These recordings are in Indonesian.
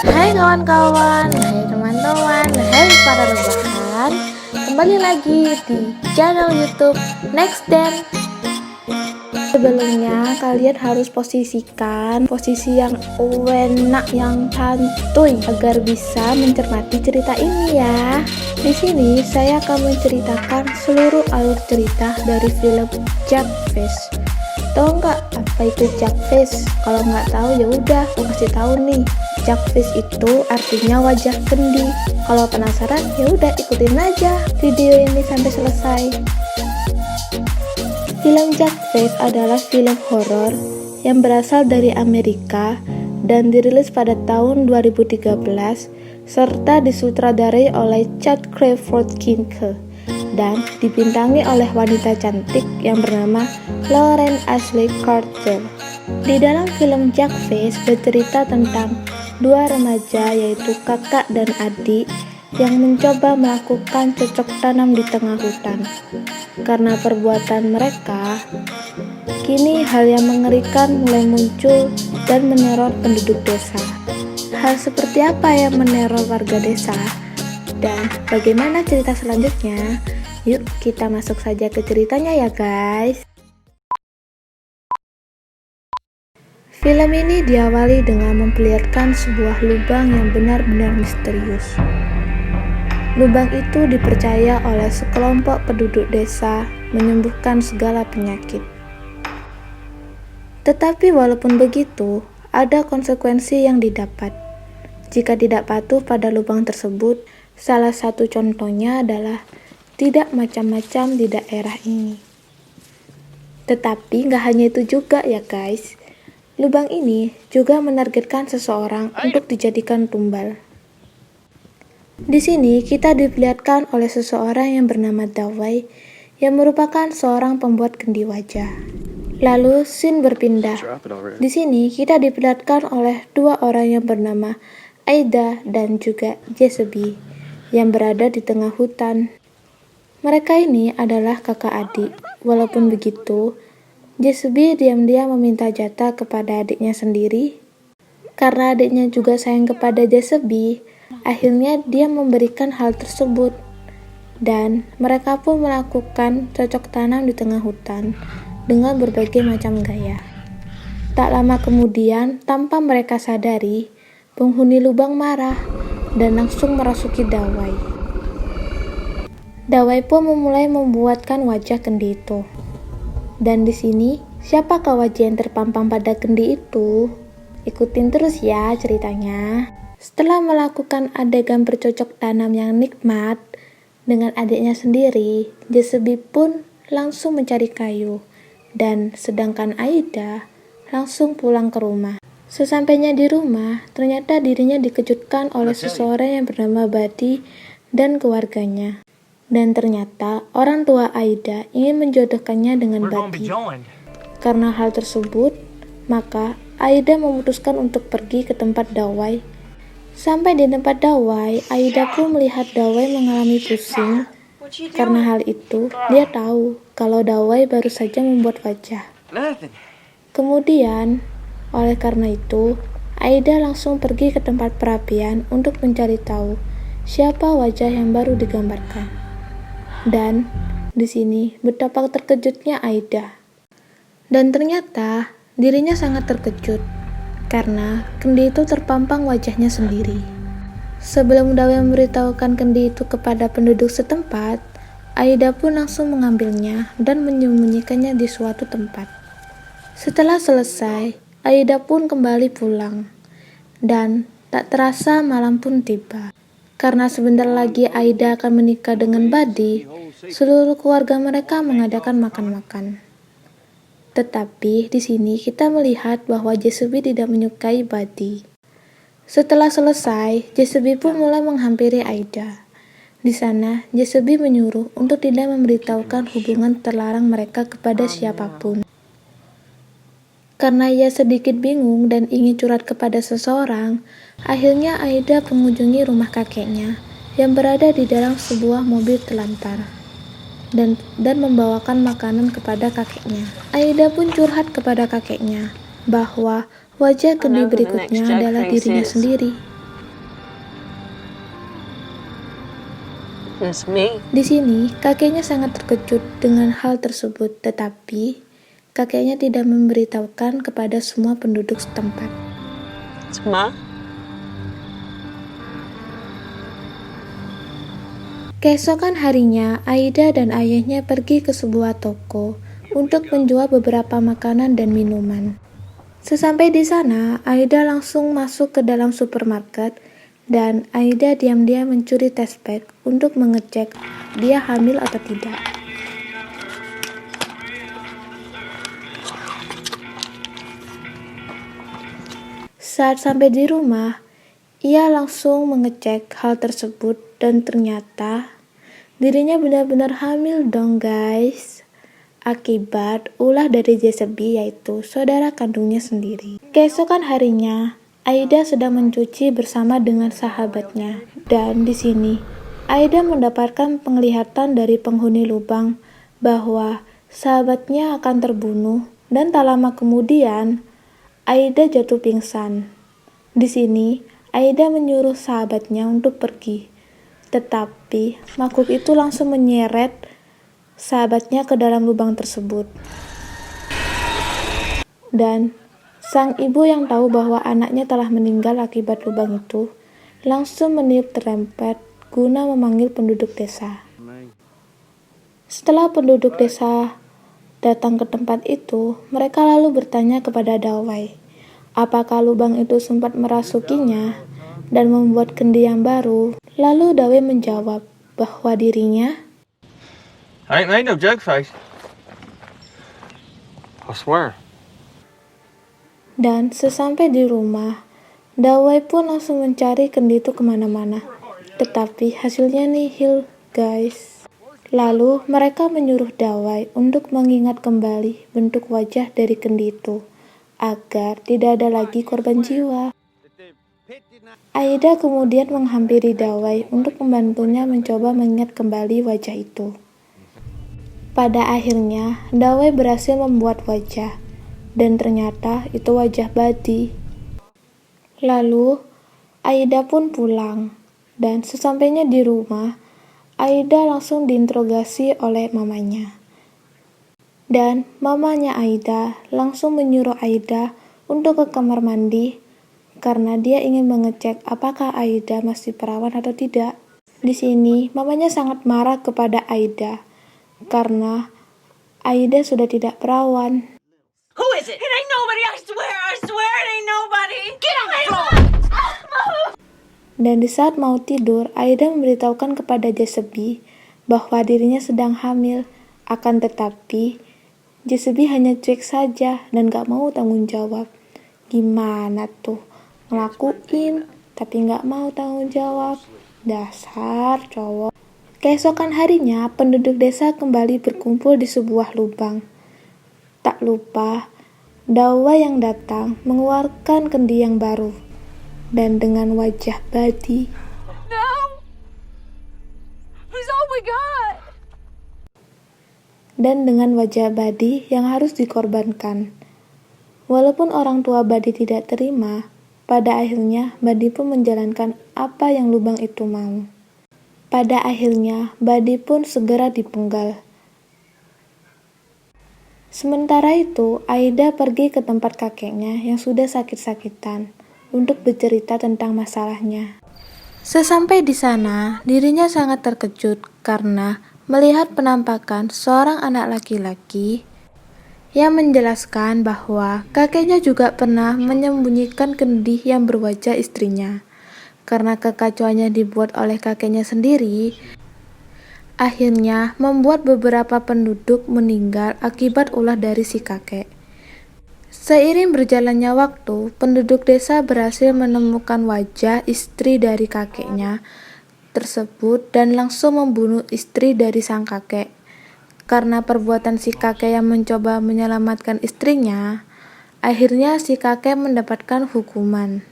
Hai kawan-kawan, hai teman-teman, hai para rebahan. Kembali lagi di channel YouTube Next Dance. Sebelumnya kalian harus posisikan posisi yang enak, yang santuy agar bisa mencermati cerita ini ya. Di sini saya akan menceritakan seluruh alur cerita dari film Jugface. Tahu nggak apa itu Jugface? Kalau nggak tahu ya udah, aku kasih tahu nih. Jugface itu artinya wajah kendi. Kalau penasaran ya udah ikutin aja video ini sampai selesai. Film Jugface adalah film horor yang berasal dari Amerika dan dirilis pada tahun 2013 serta disutradarai oleh Chad Crawford Kinke dan dibintangi oleh wanita cantik yang bernama Lauren Ashley Carter. Di dalam film Jugface bercerita tentang dua remaja yaitu kakak dan adik yang mencoba melakukan cocok tanam di tengah hutan. Karena perbuatan mereka, kini hal yang mengerikan mulai muncul dan meneror penduduk desa. Hal seperti apa yang meneror warga desa? Dan bagaimana cerita selanjutnya? Yuk kita masuk saja ke ceritanya ya guys. Film ini diawali dengan memperlihatkan sebuah lubang yang benar-benar misterius. Lubang itu dipercaya oleh sekelompok penduduk desa menyembuhkan segala penyakit. Tetapi walaupun begitu, ada konsekuensi yang didapat. Jika tidak patuh pada lubang tersebut, salah satu contohnya adalah tidak macam-macam di daerah ini. Tetapi nggak hanya itu juga ya guys. Lubang ini juga menargetkan seseorang untuk dijadikan tumbal. Di sini kita diperlihatkan oleh seseorang yang bernama Dawei yang merupakan seorang pembuat kendi wajah. Lalu scene berpindah. Di sini kita diperlihatkan oleh dua orang yang bernama Aida dan juga Jesseby yang berada di tengah hutan. Mereka ini adalah kakak adik. Walaupun begitu, Jesseby diam-diam meminta jatah kepada adiknya sendiri. Karena adiknya juga sayang kepada Jesseby, akhirnya dia memberikan hal tersebut. Dan mereka pun melakukan cocok tanam di tengah hutan dengan berbagai macam gaya. Tak lama kemudian, tanpa mereka sadari, penghuni lubang marah dan langsung merasuki Dawei. Dawei pun memulai membuatkan wajah kendi itu. Dan di sini, siapakah wajah yang terpampang pada kendi itu? Ikutin terus ya ceritanya. Setelah melakukan adegan bercocok tanam yang nikmat dengan adiknya sendiri, Jesseby pun langsung mencari kayu. Dan sedangkan Aida langsung pulang ke rumah. Sesampainya di rumah, ternyata dirinya dikejutkan oleh seseorang yang bernama Buddy dan keluarganya. Dan ternyata orang tua Aida ingin menjodohkannya dengan Buddy. Karena hal tersebut, maka Aida memutuskan untuk pergi ke tempat Dawei. Sampai di tempat Dawei, Aida pun melihat Dawei mengalami pusing. Karena hal itu, dia tahu kalau Dawei baru saja membuat wajah. Kemudian, oleh karena itu, Aida langsung pergi ke tempat perapian untuk mencari tahu siapa wajah yang baru digambarkan. Dan di sini betapa terkejutnya Aida. Dan ternyata dirinya sangat terkejut karena kendi itu terpampang wajahnya sendiri. Sebelum Dawei memberitahukan kendi itu kepada penduduk setempat, Aida pun langsung mengambilnya dan menyembunyikannya di suatu tempat. Setelah selesai, Aida pun kembali pulang. Dan tak terasa malam pun tiba. Karena sebentar lagi Aida akan menikah dengan Buddy, seluruh keluarga mereka mengadakan makan-makan. Tetapi di sini kita melihat bahwa Jesseby tidak menyukai Buddy. Setelah selesai, Jesseby pun mulai menghampiri Aida. Di sana, Jesseby menyuruh untuk tidak memberitahukan hubungan terlarang mereka kepada siapapun. Karena ia sedikit bingung dan ingin curhat kepada seseorang, akhirnya Aida mengunjungi rumah kakeknya yang berada di dalam sebuah mobil telantar dan membawakan makanan kepada kakeknya. Aida pun curhat kepada kakeknya bahwa wajah kendi berikutnya adalah dirinya sendiri. threatens me. Di sini, kakeknya sangat terkejut dengan hal tersebut, tetapi kakeknya tidak memberitahukan kepada semua penduduk setempat. Ma? Keesokan harinya, Aida dan ayahnya pergi ke sebuah toko untuk menjual beberapa makanan dan minuman. Sesampai di sana, Aida langsung masuk ke dalam supermarket dan Aida diam-diam mencuri test bag untuk mengecek dia hamil atau tidak. Saat sampai di rumah, ia langsung mengecek hal tersebut dan ternyata dirinya benar-benar hamil dong guys. Akibat ulah dari Jezebel, yaitu saudara kandungnya sendiri. Keesokan harinya, Aida sedang mencuci bersama dengan sahabatnya, dan di sini Aida mendapatkan penglihatan dari penghuni lubang bahwa sahabatnya akan terbunuh, dan tak lama kemudian Aida jatuh pingsan. Di sini Aida menyuruh sahabatnya untuk pergi, tetapi makhluk itu langsung menyeret sahabatnya ke dalam lubang tersebut. Dan sang ibu yang tahu bahwa anaknya telah meninggal akibat lubang itu, langsung meniup trompet guna memanggil penduduk desa. Setelah penduduk desa datang ke tempat itu, mereka lalu bertanya kepada Dawai, apakah lubang itu sempat merasukinya dan membuat kendi yang baru. Lalu Dawai menjawab bahwa dirinya I ain't made no joke face. I swear. Dan sesampai di rumah, Dawai pun langsung mencari kendi itu kemana-mana. Tetapi hasilnya nihil, guys. Lalu mereka menyuruh Dawai untuk mengingat kembali bentuk wajah dari kendi itu, agar tidak ada lagi korban jiwa. Aida kemudian menghampiri Dawai untuk membantunya mencoba mengingat kembali wajah itu. Pada akhirnya, Dawai berhasil membuat wajah. Dan ternyata itu wajah Badi. Lalu, Aida pun pulang. Dan sesampainya di rumah, Aida langsung diinterogasi oleh mamanya. Dan mamanya Aida langsung menyuruh Aida untuk ke kamar mandi karena dia ingin mengecek apakah Aida masih perawan atau tidak. Di sini, mamanya sangat marah kepada Aida karena Aida sudah tidak perawan. Who is it? It ain't nobody, I swear it ain't nobody. Get on the floor! Dan di saat mau tidur, Aida memberitahukan kepada Jezebel bahwa dirinya sedang hamil. Akan tetapi, Jezebel hanya cuek saja dan gak mau tanggung jawab. Gimana tuh? Ngelakuin, tapi gak mau tanggung jawab. Dasar cowok. Keesokan harinya, penduduk desa kembali berkumpul di sebuah lubang. Tak lupa, Dawai yang datang mengeluarkan kendi yang baru. Dan dengan wajah Badi. No! He's all we got! Dan dengan wajah Badi yang harus dikorbankan. Walaupun orang tua Badi tidak terima, pada akhirnya Badi pun menjalankan apa yang lubang itu mau. Pada akhirnya, Badi pun segera dipenggal. Sementara itu, Aida pergi ke tempat kakeknya yang sudah sakit-sakitan untuk bercerita tentang masalahnya. Sesampai di sana, dirinya sangat terkejut karena melihat penampakan seorang anak laki-laki yang menjelaskan bahwa kakeknya juga pernah menyembunyikan kendi yang berwajah istrinya. Karena kekacauannya dibuat oleh kakeknya sendiri, akhirnya membuat beberapa penduduk meninggal akibat ulah dari si kakek. Seiring berjalannya waktu, penduduk desa berhasil menemukan wajah istri dari kakeknya tersebut dan langsung membunuh istri dari sang kakek. Karena perbuatan si kakek yang mencoba menyelamatkan istrinya, akhirnya si kakek mendapatkan hukuman,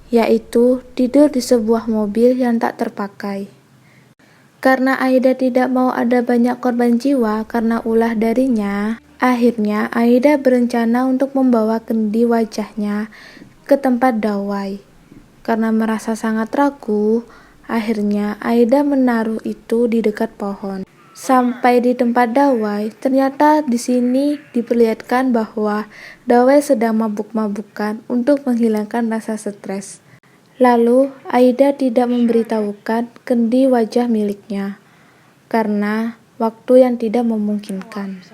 yaitu tidur di sebuah mobil yang tak terpakai. Karena Aida tidak mau ada banyak korban jiwa karena ulah darinya, akhirnya Aida berencana untuk membawa kendi wajahnya ke tempat Dawai. Karena merasa sangat ragu, Akhirnya Aida menaruh itu di dekat pohon. Sampai di tempat Dawai, ternyata di sini diperlihatkan bahwa Dawai sedang mabuk-mabukan untuk menghilangkan rasa stres. Lalu Aida tidak memberitahukan kendi wajah miliknya karena waktu yang tidak memungkinkan.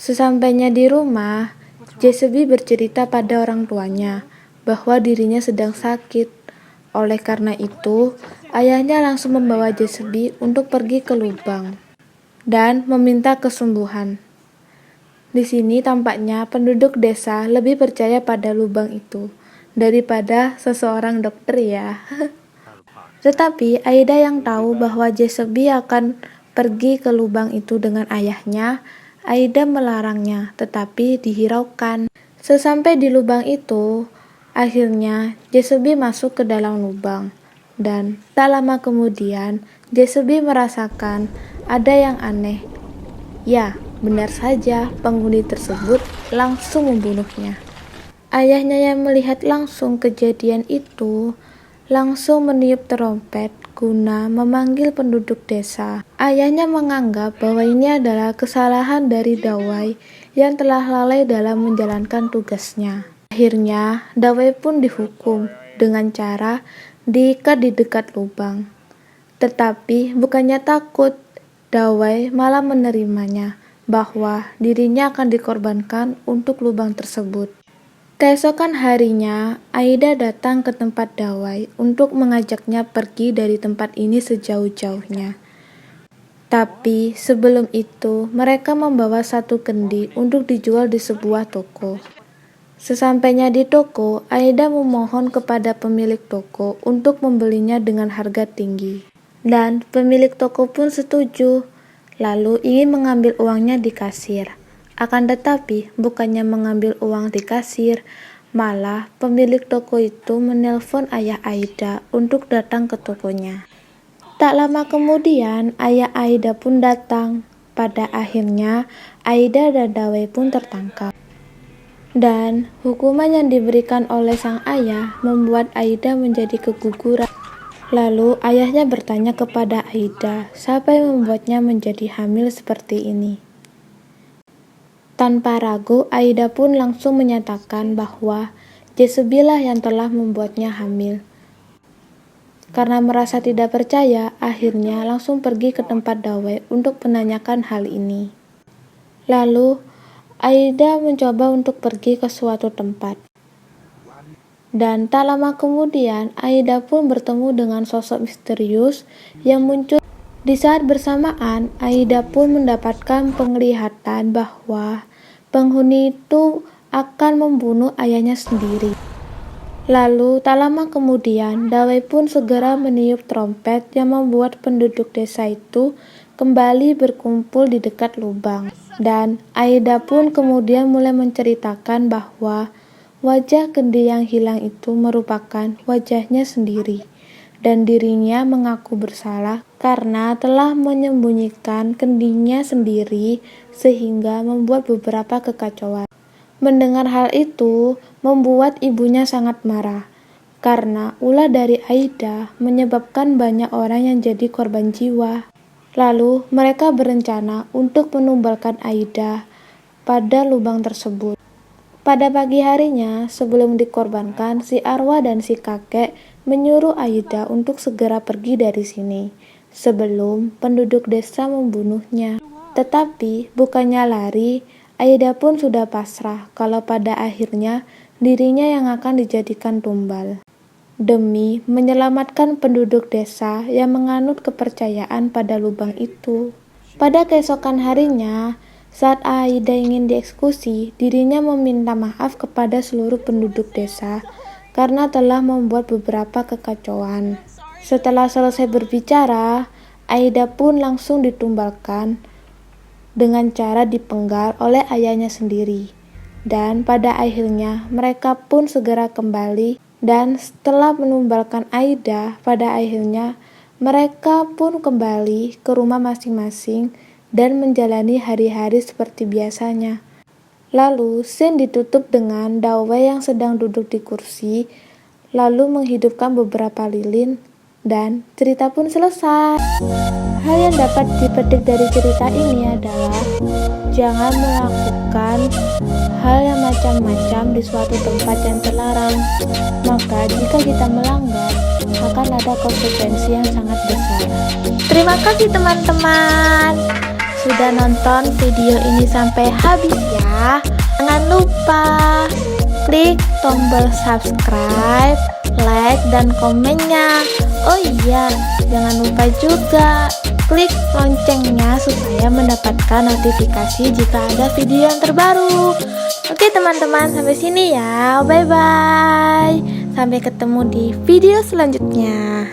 Sesampainya di rumah, Jeseby bercerita pada orang tuanya bahwa dirinya sedang sakit. Oleh karena itu, ayahnya langsung membawa Jeseby untuk pergi ke lubang dan meminta kesembuhan. Di sini tampaknya penduduk desa lebih percaya pada lubang itu daripada seseorang dokter ya. Tetapi Aida yang tahu bahwa Jeseby akan pergi ke lubang itu dengan ayahnya, Aida melarangnya, tetapi dihiraukan. Sesampai di lubang itu, akhirnya Jeseby masuk ke dalam lubang. Dan tak lama kemudian, Jeseby merasakan ada yang aneh. Ya, benar saja, penghuni tersebut langsung membunuhnya. Ayahnya yang melihat langsung kejadian itu, langsung meniup trompet guna memanggil penduduk desa. Ayahnya menganggap bahwa ini adalah kesalahan dari Dawai yang telah lalai dalam menjalankan tugasnya. Akhirnya, Dawai pun dihukum dengan cara diikat di dekat lubang. Tetapi bukannya takut, Dawai malah menerimanya bahwa dirinya akan dikorbankan untuk lubang tersebut. Keesokan harinya, Aida datang ke tempat Dawai untuk mengajaknya pergi dari tempat ini sejauh-jauhnya. Tapi sebelum itu, mereka membawa satu kendi untuk dijual di sebuah toko. Sesampainya di toko, Aida memohon kepada pemilik toko untuk membelinya dengan harga tinggi. Dan pemilik toko pun setuju, lalu ingin mengambil uangnya di kasir. Akan tetapi, bukannya mengambil uang di kasir, malah pemilik toko itu menelpon ayah Aida untuk datang ke tokonya. Tak lama kemudian, ayah Aida pun datang. Pada akhirnya, Aida dan Dawai pun tertangkap. Dan hukuman yang diberikan oleh sang ayah membuat Aida menjadi keguguran. Lalu ayahnya bertanya kepada Aida, siapa yang membuatnya menjadi hamil seperti ini? Tanpa ragu, Aida pun langsung menyatakan bahwa Jeseby lah yang telah membuatnya hamil. Karena merasa tidak percaya, akhirnya langsung pergi ke tempat Dawai untuk menanyakan hal ini. Lalu Aida mencoba untuk pergi ke suatu tempat. Dan tak lama kemudian, Aida pun bertemu dengan sosok misterius yang muncul. Di saat bersamaan, Aida pun mendapatkan penglihatan bahwa penghuni itu akan membunuh ayahnya sendiri. Lalu tak lama kemudian, Dawai pun segera meniup trompet yang membuat penduduk desa itu kembali berkumpul di dekat lubang. Dan Aida pun kemudian mulai menceritakan bahwa wajah kendi yang hilang itu merupakan wajahnya sendiri. Dan dirinya mengaku bersalah karena telah menyembunyikan kendinya sendiri sehingga membuat beberapa kekacauan. Mendengar hal itu membuat ibunya sangat marah karena ulah dari Aida menyebabkan banyak orang yang jadi korban jiwa. Lalu mereka berencana untuk menumbalkan Aida pada lubang tersebut. Pada pagi harinya, sebelum dikorbankan, si arwah dan si kakek menyuruh Aida untuk segera pergi dari sini sebelum penduduk desa membunuhnya. Tetapi bukannya lari, Aida pun sudah pasrah kalau pada akhirnya dirinya yang akan dijadikan tumbal. Demi menyelamatkan penduduk desa yang menganut kepercayaan pada lubang itu. Pada keesokan harinya, saat Aida ingin dieksekusi, dirinya meminta maaf kepada seluruh penduduk desa karena telah membuat beberapa kekacauan. Setelah selesai berbicara, Aida pun langsung ditumbalkan dengan cara dipenggal oleh ayahnya sendiri. Dan pada akhirnya mereka pun segera kembali. Dan setelah menumbalkan Aida, pada akhirnya mereka pun kembali ke rumah masing-masing dan menjalani hari-hari seperti biasanya. Lalu scene ditutup dengan Dawai yang sedang duduk di kursi, lalu menghidupkan beberapa lilin dan cerita pun selesai. Hal yang dapat dipetik dari cerita ini adalah jangan melakukan hal yang macam-macam di suatu tempat yang terlarang. Maka jika kita melanggar, akan ada konsekuensi yang sangat besar. Terima kasih teman-teman sudah nonton video ini sampai habis ya. Jangan lupa klik tombol subscribe, like, dan komennya. Oh iya, jangan lupa juga klik loncengnya supaya mendapatkan notifikasi jika ada video yang terbaru. Oke teman-teman, sampai sini ya. Bye-bye. Sampai ketemu di video selanjutnya.